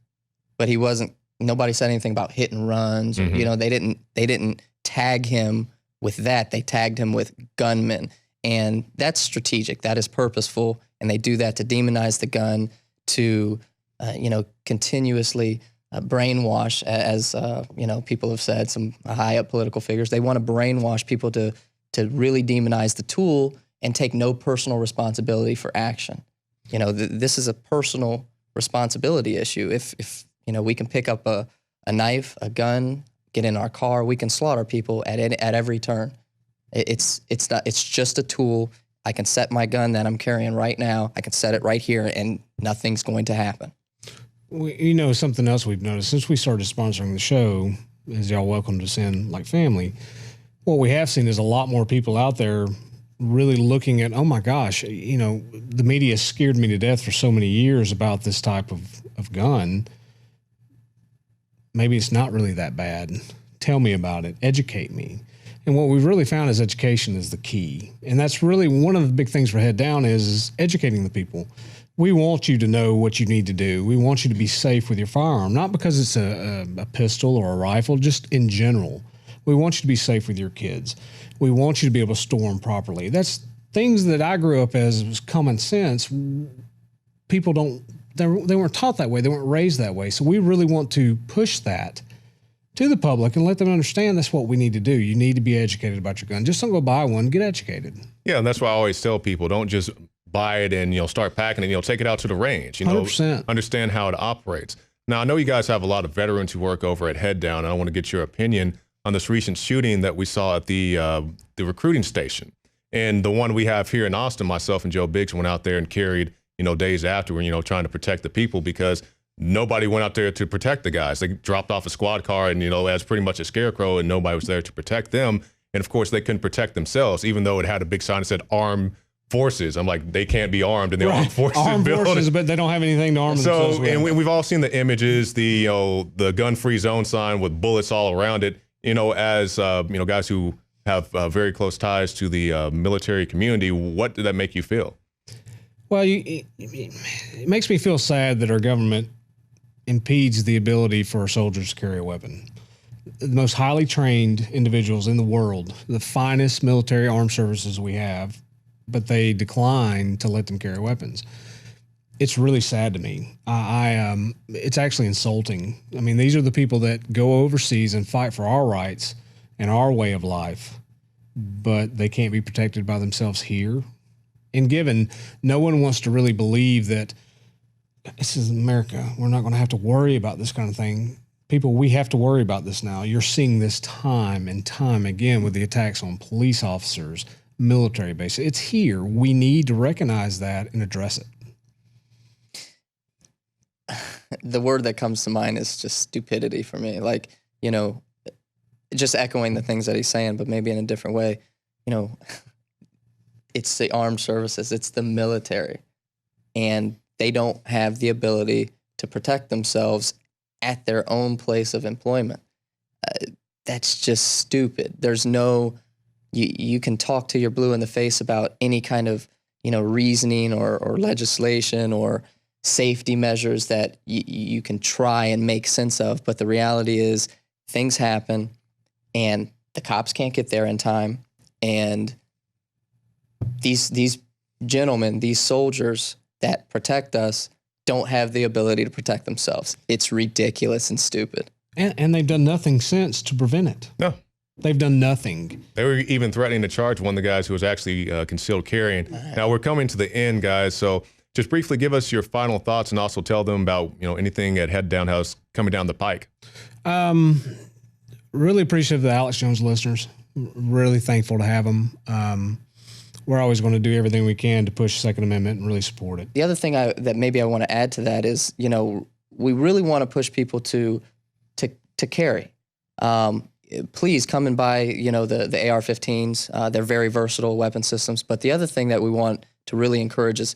but he wasn't. Nobody said anything about hit and runs. Mm-hmm. They didn't tag him with that. They tagged him with gunman, and that's strategic. That is purposeful, and they do that to demonize the gun, to continuously brainwash, as people have said, some high up political figures. They want to brainwash people to really demonize the tool and take no personal responsibility for action. This is a personal responsibility issue. If we can pick up a knife, a gun, get in our car, we can slaughter people at every turn. It's just a tool. I can set my gun that I'm carrying right now. I can set it right here, and nothing's going to happen. Something else we've noticed since we started sponsoring the show, as y'all welcomed us in like family, what we have seen is a lot more people out there really looking at, oh my gosh, the media scared me to death for so many years about this type of gun. Maybe it's not really that bad. Tell me about it. Educate me. And what we've really found is education is the key. And that's really one of the big things for Head Down is educating the people. We want you to know what you need to do. We want you to be safe with your firearm, not because it's a pistol or a rifle, just in general. We want you to be safe with your kids. We want you to be able to store them properly. That's things that I grew up as was common sense. People they weren't taught that way. They weren't raised that way. So we really want to push that to the public and let them understand that's what we need to do. You need to be educated about your gun. Just don't go buy one, get educated. Yeah, and that's why I always tell people, don't just buy it and start packing it, take it out to the range. 100%. Understand how it operates. Now, I know you guys have a lot of veterans who work over at Head Down, and I want to get your opinion on this recent shooting that we saw at the recruiting station. And the one we have here in Austin, myself and Joe Biggs went out there and carried, days after, trying to protect the people because nobody went out there to protect the guys. They dropped off a squad car and, as pretty much a scarecrow, and nobody was there to protect them. And of course, they couldn't protect themselves, even though it had a big sign that said armed forces. I'm like, they can't be armed in the armed forces. Armed forces, but they don't have anything to arm themselves with. And we've all seen the images, the gun-free zone sign with bullets all around it. As guys who have very close ties to the military community, what did that make you feel? Well, it makes me feel sad that our government impedes the ability for our soldiers to carry a weapon. The most highly trained individuals in the world, the finest military armed services we have, but they decline to let them carry weapons. It's really sad to me. It's actually insulting. I mean, these are the people that go overseas and fight for our rights and our way of life, but they can't be protected by themselves here. And given no one wants to really believe that this is America, we're not going to have to worry about this kind of thing. People, we have to worry about this now. You're seeing this time and time again with the attacks on police officers, military base. It's here. We need to recognize that and address it. The word that comes to mind is just stupidity for me. Like, you know, just echoing the things that he's saying, but maybe in a different way. You know, it's the armed services, it's the military, and they don't have the ability to protect themselves at their own place of employment. That's just stupid. There's no, you can talk to your blue in the face about any kind of, you know, reasoning or legislation or safety measures that you can try and make sense of, but the reality is things happen and the cops can't get there in time, and these gentlemen, these soldiers that protect us don't have the ability to protect themselves. It's ridiculous and stupid. And they've done nothing since to prevent it. No. They've done nothing. They were even threatening to charge one of the guys who was actually concealed carrying. Now we're coming to the end, guys, so just briefly give us your final thoughts and also tell them about, you know, anything at Head Down House coming down the pike. Really appreciative of the Alex Jones listeners. Really thankful to have them. We're always going to do everything we can to push the Second Amendment and really support it. The other thing that maybe I want to add to that is, you know, we really want to push people to carry. Please come and buy, you know, the AR-15s. They're very versatile weapon systems. But the other thing that we want to really encourage is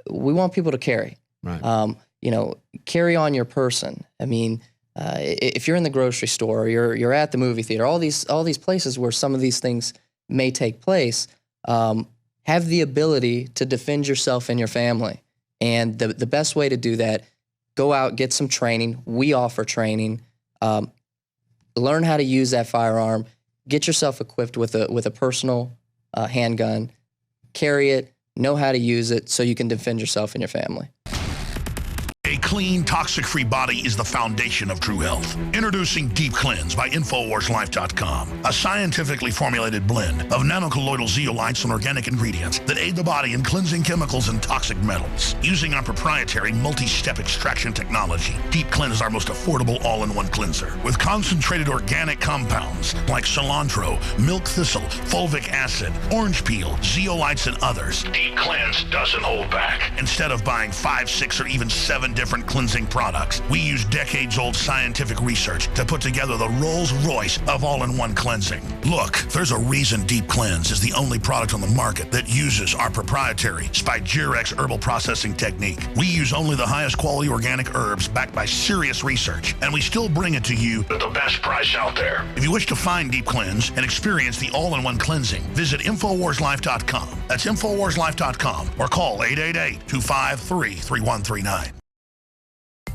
we want people to carry. Right. You know, carry on your person. I mean, if you're in the grocery store, or you're at the movie theater, all these places where some of these things may take place, have the ability to defend yourself and your family. And the best way to do that, go out, get some training. We offer training. Learn how to use that firearm. Get yourself equipped with a personal handgun. Carry it. Know how to use it so you can defend yourself and your family. A clean, toxic-free body is the foundation of true health. Introducing Deep Cleanse by InfoWarsLife.com, a scientifically formulated blend of nanocolloidal zeolites and organic ingredients that aid the body in cleansing chemicals and toxic metals. Using our proprietary multi-step extraction technology, Deep Cleanse is our most affordable all-in-one cleanser. With concentrated organic compounds like cilantro, milk thistle, fulvic acid, orange peel, zeolites, and others, Deep Cleanse doesn't hold back. Instead of buying 5, 6, or even 7 different cleansing products, we use decades-old scientific research to put together the Rolls-Royce of all-in-one cleansing. Look, there's a reason Deep Cleanse is the only product on the market that uses our proprietary Spigyrex herbal processing technique. We use only the highest quality organic herbs backed by serious research, and we still bring it to you at the best price out there. If you wish to find Deep Cleanse and experience the all-in-one cleansing, visit InfoWarsLife.com. That's InfoWarsLife.com, or call 888-253-3139.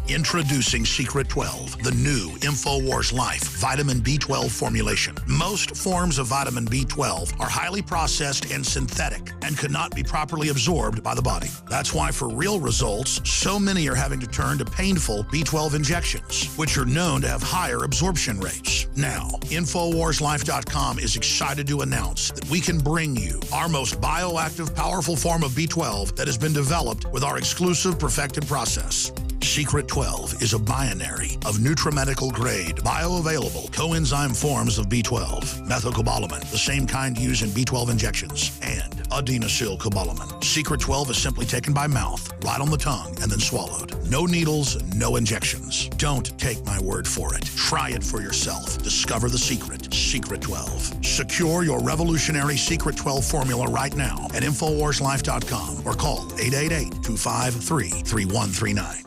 Introducing Secret 12, the new InfoWars Life vitamin B12 formulation. Most forms of vitamin B12 are highly processed and synthetic and could not be properly absorbed by the body. That's why for real results, so many are having to turn to painful B12 injections, which are known to have higher absorption rates. Now, InfoWarsLife.com is excited to announce that we can bring you our most bioactive, powerful form of B12 that has been developed with our exclusive perfected process. Secret 12 is a binary of nutramedical grade, bioavailable coenzyme forms of B12, methylcobalamin, the same kind used in B12 injections, and adenosylcobalamin. Secret 12 is simply taken by mouth, right on the tongue, and then swallowed. No needles, no injections. Don't take my word for it. Try it for yourself. Discover the secret. Secret 12. Secure your revolutionary Secret 12 formula right now at InfoWarsLife.com or call 888-253-3139.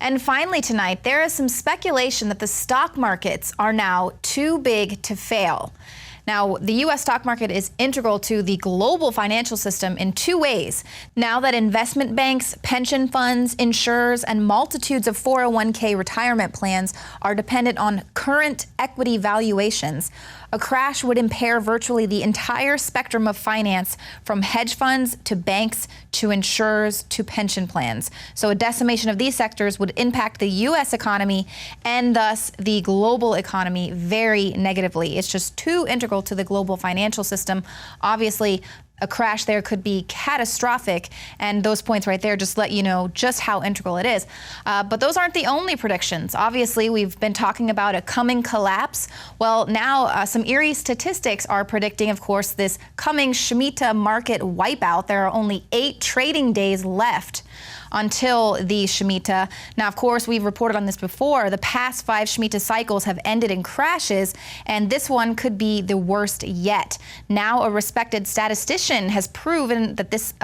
And finally tonight, there is some speculation that the stock markets are now too big to fail. Now, the U.S. stock market is integral to the global financial system in two ways. Now that investment banks, pension funds, insurers, and multitudes of 401k retirement plans are dependent on current equity valuations, a crash would impair virtually the entire spectrum of finance, from hedge funds to banks to insurers to pension plans. So a decimation of these sectors would impact the U.S. economy and thus the global economy very negatively. It's just too integral to the global financial system. Obviously, a crash there could be catastrophic, and those points right there just let you know just how integral it is. But those aren't the only predictions. Obviously, we've been talking about a coming collapse. Well, now some eerie statistics are predicting, of course, this coming Shemitah market wipeout. There are only 8 trading days left until the Shemitah. Now, of course, we've reported on this before. The past 5 Shemitah cycles have ended in crashes, and this one could be the worst yet. Now, a respected statistician has proven that this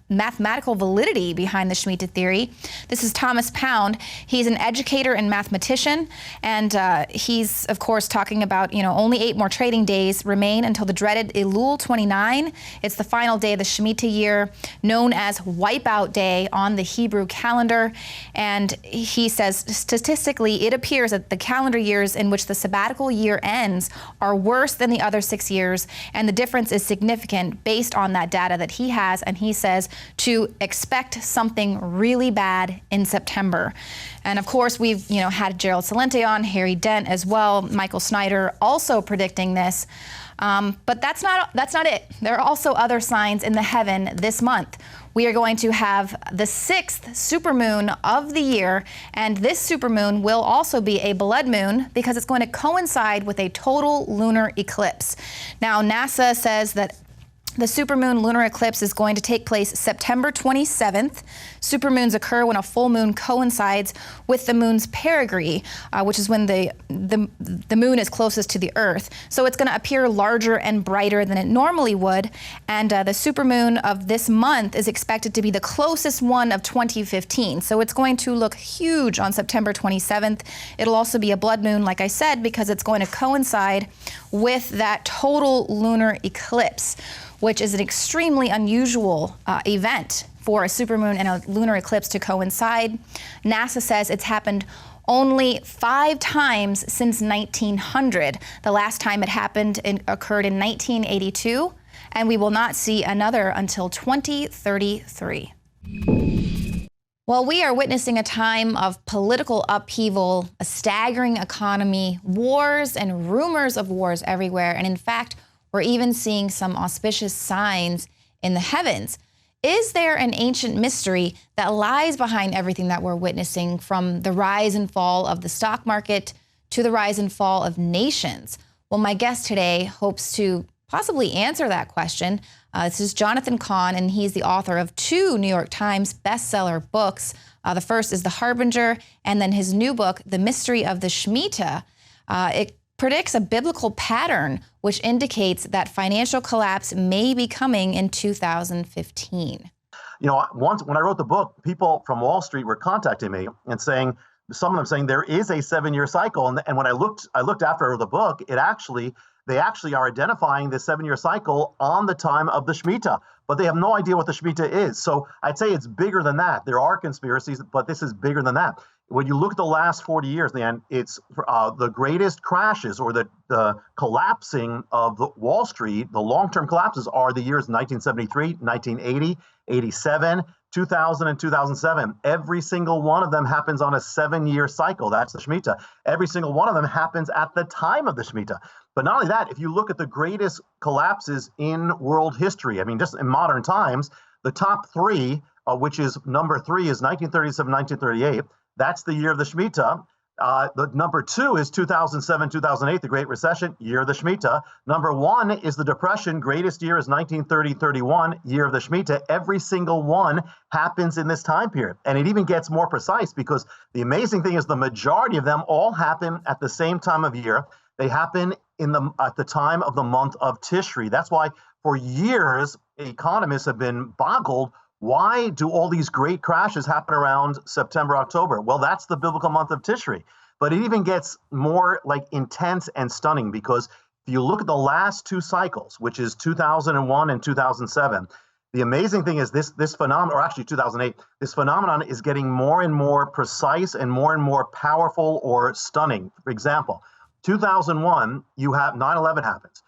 mathematical validity behind the Shemitah theory. This is Thomas Pound. He's an educator and mathematician, and he's, of course, talking about, only 8 more trading days remain until the dreaded Elul 29. It's the final day of the Shemitah year, known as Wipeout Day on the Hebrew calendar. And he says statistically it appears that the calendar years in which the sabbatical year ends are worse than the other 6 years, and the difference is significant based on that data that he has. And he says to expect something really bad in September. And of course, we've had Gerald Celente on, Harry Dent as well, Michael Snyder also predicting this. But that's not it. There are also other signs in the heaven this month. We are going to have the 6th supermoon of the year, and this supermoon will also be a blood moon because it's going to coincide with a total lunar eclipse. Now, NASA says that the supermoon lunar eclipse is going to take place September 27th. Supermoons occur when a full moon coincides with the moon's perigee, which is when the moon is closest to the Earth. So it's going to appear larger and brighter than it normally would. And the supermoon of this month is expected to be the closest one of 2015. So it's going to look huge on September 27th. It'll also be a blood moon, like I said, because it's going to coincide with that total lunar eclipse, which is an extremely unusual event for a supermoon and a lunar eclipse to coincide. NASA says it's happened only 5 times since 1900. The last time it happened occurred in 1982, and we will not see another until 2033. Well, we are witnessing a time of political upheaval, a staggering economy, wars and rumors of wars everywhere, and in fact, we're even seeing some auspicious signs in the heavens. Is there an ancient mystery that lies behind everything that we're witnessing, from the rise and fall of the stock market to the rise and fall of nations? Well, my guest today hopes to possibly answer that question. This is Jonathan Cahn, and he's the author of 2 New York Times bestseller books. The first is The Harbinger, and then his new book, The Mystery of the Shemitah. It predicts a biblical pattern which indicates that financial collapse may be coming in 2015. Once when I wrote the book, people from Wall Street were contacting me and saying, some of them saying there is a 7-year cycle. And when I looked after I wrote the book, they actually are identifying the 7-year cycle on the time of the Shemitah, but they have no idea what the Shemitah is. So I'd say it's bigger than that. There are conspiracies, but this is bigger than that. When you look at the last 40 years, Dan, it's the greatest crashes or the collapsing of Wall Street, the long-term collapses are the years 1973, 1980, 87, 2000, and 2007. Every single one of them happens on a 7-year cycle. That's the Shemitah. Every single one of them happens at the time of the Shemitah. But not only that, if you look at the greatest collapses in world history, I mean, just in modern times, the top 3, which is number 3 is 1937, 1938. That's the year of the Shemitah. The number 2 is 2007, 2008, the Great Recession, year of the Shemitah. Number 1 is the Depression, greatest year is 1930-31, year of the Shemitah. Every single one happens in this time period. And it even gets more precise because the amazing thing is the majority of them all happen at the same time of year. They happen at the time of the month of Tishri. That's why for years, economists have been boggled. Why do all these great crashes happen around September, October? Well, that's the biblical month of Tishri. But it even gets more intense and stunning because if you look at the last 2 cycles, which is 2001 and 2007, the amazing thing is this phenomenon, or actually 2008, this phenomenon is getting more and more precise and more powerful or stunning. For example, 2001, you have 9/11 happens.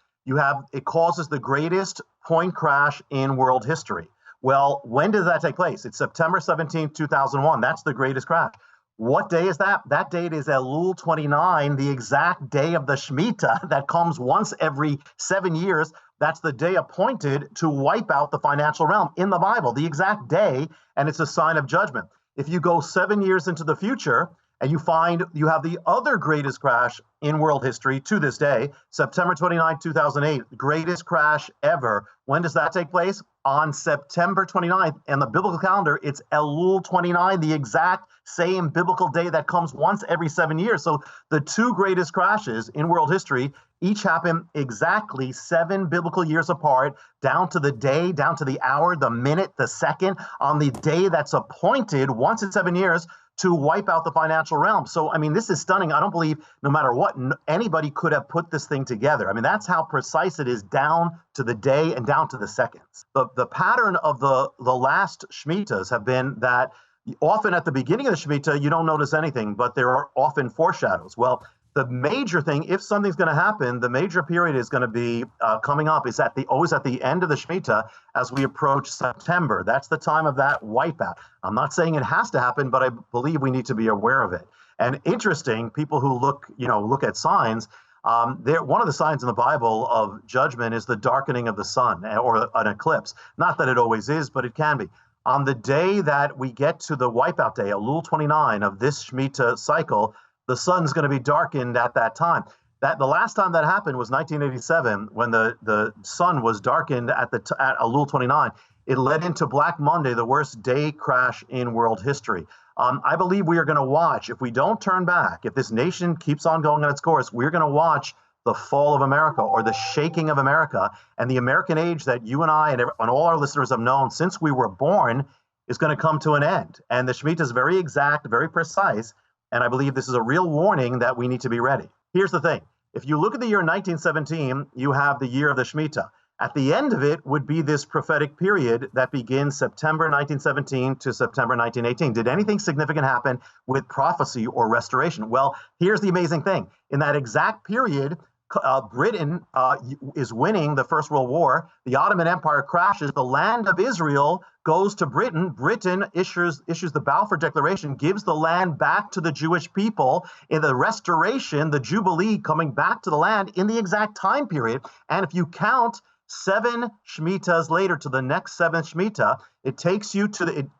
It causes the greatest point crash in world history. Well, when does that take place? It's September 17, 2001. That's the greatest crash. What day is that? That date is Elul 29, the exact day of the Shemitah that comes once every 7 years. That's the day appointed to wipe out the financial realm in the Bible, the exact day, and it's a sign of judgment. If you go 7 years into the future and you find you have the other greatest crash in world history to this day, September 29, 2008, greatest crash ever. When does that take place? On September 29th. And the biblical calendar, it's Elul 29, the exact same biblical day that comes once every 7 years. So the two greatest crashes in world history each happen exactly 7 biblical years apart, down to the day, down to the hour, the minute, the second, on the day that's appointed once in 7 years to wipe out the financial realm. So, I mean, this is stunning. I don't believe no matter what, anybody could have put this thing together. I mean, that's how precise it is, down to the day and down to the seconds. The pattern of the last Shemitahs have been that often at the beginning of the Shemitah, you don't notice anything, but there are often foreshadows. Well, the major thing, if something's going to happen, the major period is going to be coming up is always at the end of the Shemitah as we approach September. That's the time of that wipeout. I'm not saying it has to happen, but I believe we need to be aware of it. And interesting, people who look at signs, one of the signs in the Bible of judgment is the darkening of the sun or an eclipse. Not that it always is, but it can be. On the day that we get to the wipeout day, Elul 29 of this Shemitah cycle, the sun's going to be darkened at that time. The last time that happened was 1987, when the sun was darkened at Elul 29. It led into Black Monday, the worst day crash in world history. I believe we are going to watch, if we don't turn back, if this nation keeps on going on its course, we're going to watch the fall of America, or the shaking of America. And the American age that you and I and all our listeners have known since we were born is going to come to an end. And the Shemitah is very exact, very precise. And I believe this is a real warning that we need to be ready. Here's the thing. If you look at the year 1917, you have the year of the Shemitah. At the end of it would be this prophetic period that begins September 1917 to September 1918. Did anything significant happen with prophecy or restoration? Well, here's the amazing thing. In that exact period, Britain is winning the First World War. The Ottoman Empire crashes. The land of Israel goes to Britain. Britain issues the Balfour Declaration, gives the land back to the Jewish people in the restoration, the Jubilee coming back to the land in the exact time period. And if you count 7 Shemitahs later to the next 7th Shemitah, it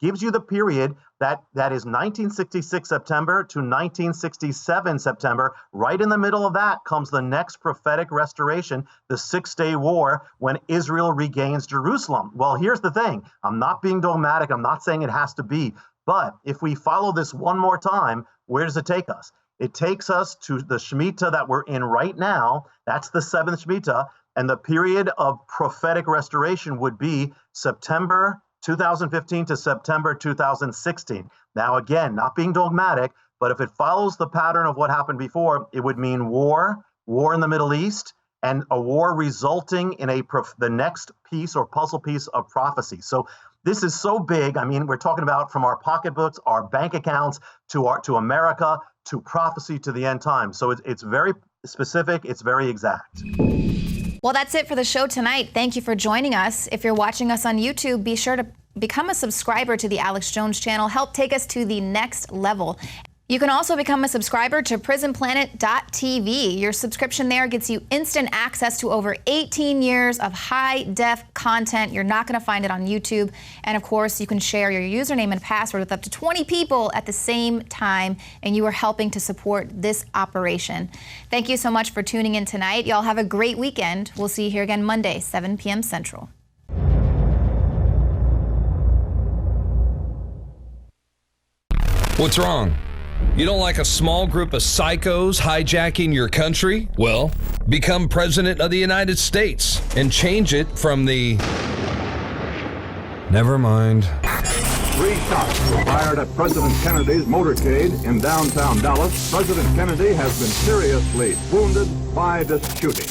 gives you the period that is 1966 September to 1967 September. Right in the middle of that comes the next prophetic restoration, the 6-Day War, when Israel regains Jerusalem. Well, here's the thing. I'm not being dogmatic. I'm not saying it has to be. But if we follow this one more time, where does it take us? It takes us to the Shemitah that we're in right now. That's the 7th Shemitah. And the period of prophetic restoration would be September 2015 to September 2016. Now, again, not being dogmatic, but if it follows the pattern of what happened before, it would mean war in the Middle East, and a war resulting in the next piece or puzzle piece of prophecy. So this is so big. I mean, we're talking about from our pocketbooks, our bank accounts, to America, to prophecy, to the end time. So it's very specific. It's very exact. Well, that's it for the show tonight. Thank you for joining us. If you're watching us on YouTube, be sure to become a subscriber to the Alex Jones channel. Help take us to the next level. You can also become a subscriber to prisonplanet.tv. Your subscription there gets you instant access to over 18 years of high-def content. You're not going to find it on YouTube. And of course, you can share your username and password with up to 20 people at the same time, and you are helping to support this operation. Thank you so much for tuning in tonight. Y'all have a great weekend. We'll see you here again Monday, 7 p.m. Central. What's wrong? You don't like a small group of psychos hijacking your country? Well, become president of the United States and change it from the... Never mind. 3 shots were fired at President Kennedy's motorcade in downtown Dallas. President Kennedy has been seriously wounded by this shooting.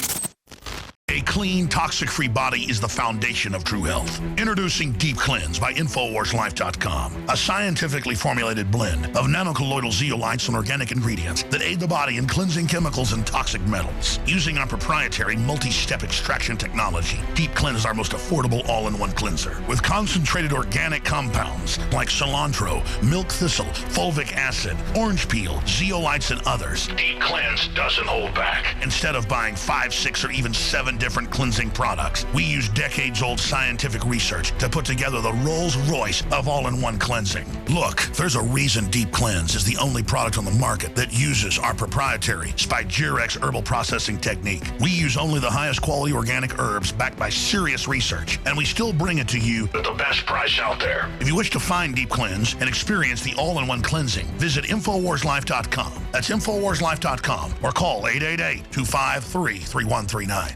A clean, toxic-free body is the foundation of true health. Introducing Deep Cleanse by InfoWarsLife.com, a scientifically formulated blend of nanocolloidal zeolites and organic ingredients that aid the body in cleansing chemicals and toxic metals. Using our proprietary multi-step extraction technology, Deep Cleanse is our most affordable all-in-one cleanser with concentrated organic compounds like cilantro, milk thistle, fulvic acid, orange peel, zeolites, and others. Deep Cleanse doesn't hold back. Instead of buying 5, 6, or even 7 different different cleansing products. We use decades-old scientific research to put together the Rolls-Royce of all-in-one cleansing. Look, there's a reason Deep Cleanse is the only product on the market that uses our proprietary Spigyrex herbal processing technique. We use only the highest quality organic herbs backed by serious research, and we still bring it to you at the best price out there. If you wish to find Deep Cleanse and experience the all-in-one cleansing, visit InfoWarsLife.com. That's InfoWarsLife.com or call 888-253-3139.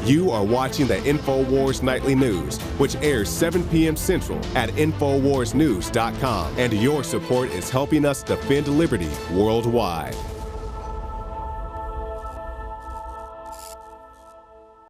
You are watching the InfoWars Nightly News, which airs 7 p.m. Central at InfoWarsNews.com. And your support is helping us defend liberty worldwide.